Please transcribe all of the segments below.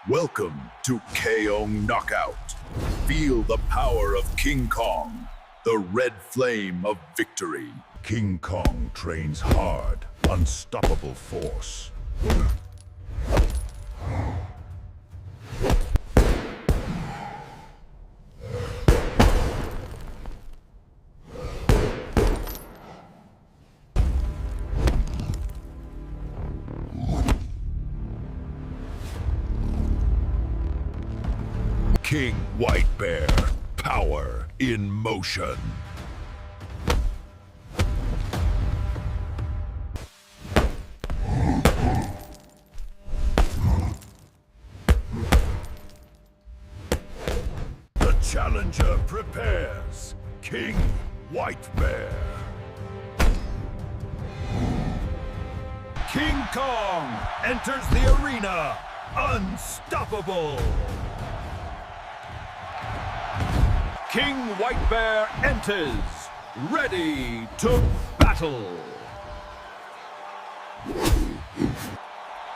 Welcome to KO Knockout. Feel the power of King Kong, the red flame of victory. King Kong trains hard, unstoppable force. King White Bear, power in motion. The challenger prepares. King White Bear. King Kong enters the arena, unstoppable. King White Bear enters, ready to battle.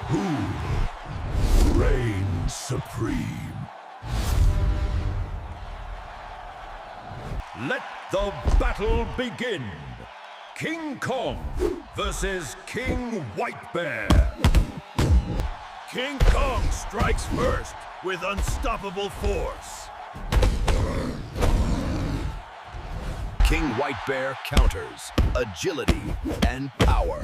Who reigns supreme? Let the battle begin. King Kong versus King White Bear. King Kong strikes first with unstoppable force. King White Bear counters, agility and power.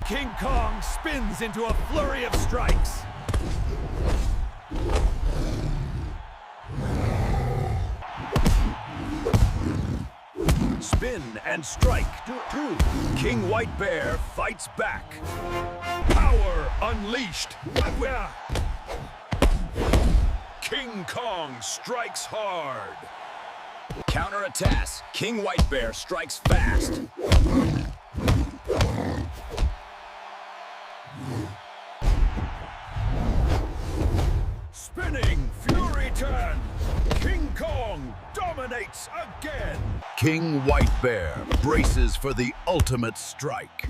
King Kong spins into a flurry of strikes. Spin and strike. King White Bear fights back. Power unleashed. King Kong strikes hard. Counterattack. King White Bear strikes fast. Spinning fury turn. King Kong dominates again. King White Bear braces for the ultimate strike.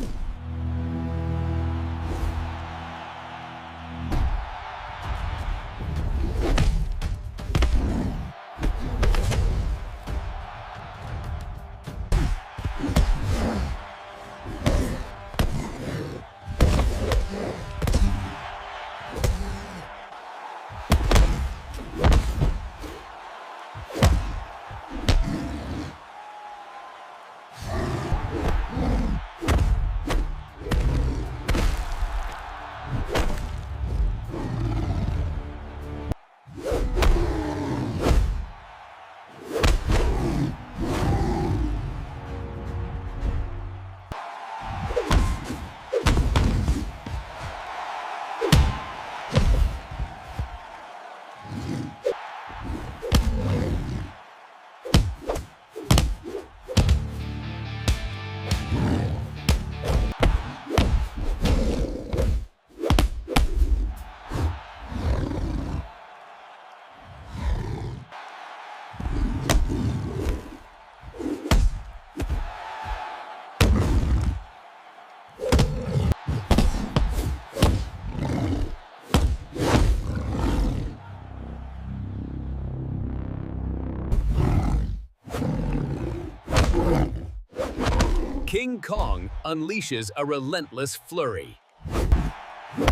King Kong unleashes a relentless flurry.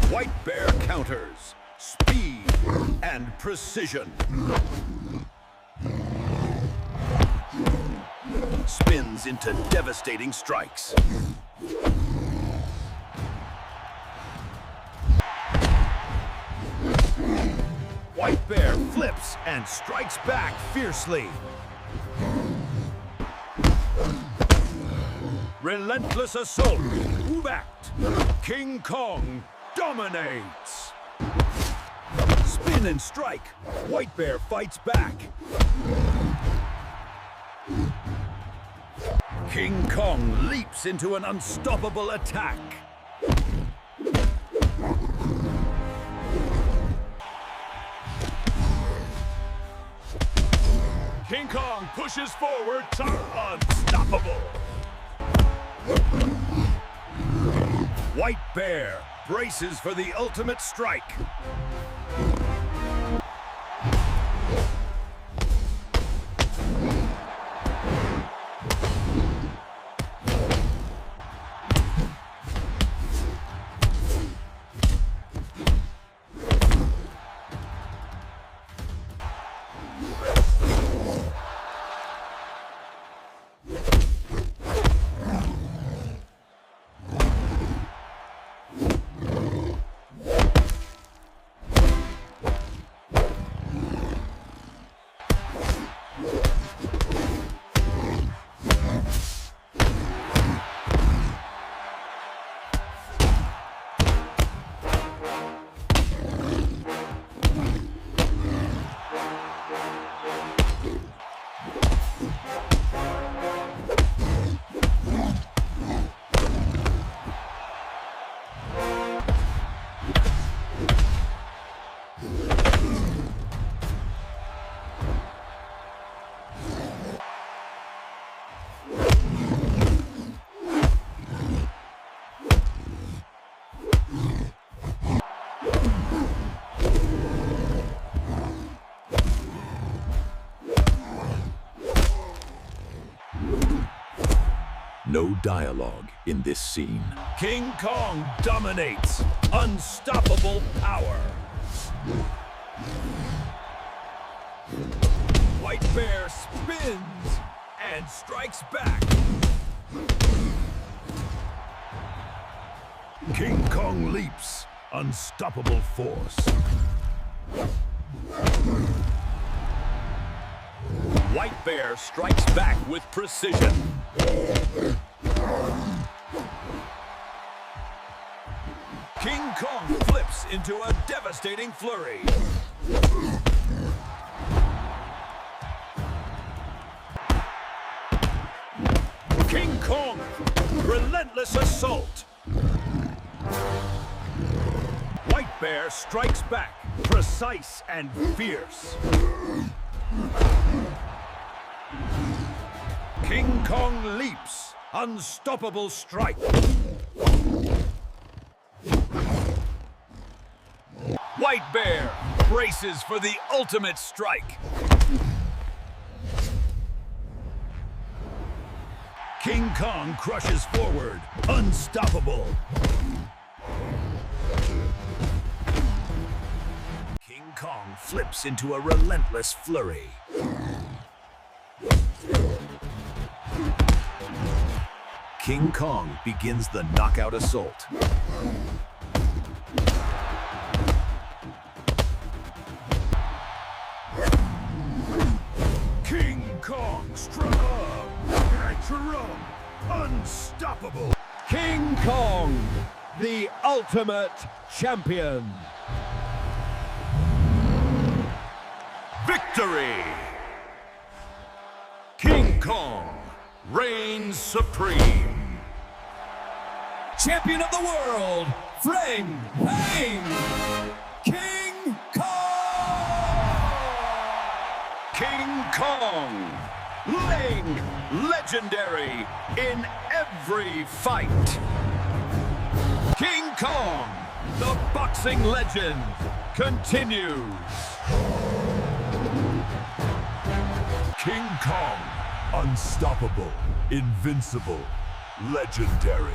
White Bear counters, speed and precision. Spins into devastating strikes. White Bear flips and strikes back fiercely. Relentless assault. Backed. King Kong dominates. Spin and strike. White Bear fights back. King Kong leaps into an unstoppable attack. King Kong pushes forward, unstoppable. White Bear braces for the ultimate strike. No dialogue in this scene. King Kong dominates. Unstoppable power. White Bear spins and strikes back. King Kong leaps. Unstoppable force. White Bear strikes back with precision. King Kong flips into a devastating flurry. King Kong, relentless assault. White Bear strikes back, precise and fierce. King Kong leaps, unstoppable strike. White Bear braces for the ultimate strike. King Kong crushes forward, unstoppable. King Kong flips into a relentless flurry. King Kong begins the knockout assault. King Kong struck unstoppable. King Kong, the ultimate champion. Victory! King Kong reigns supreme. Champion of the world, Fling Bang! King Kong! King Kong, Ling legendary in every fight. King Kong, the boxing legend, continues. King Kong, unstoppable, invincible, legendary.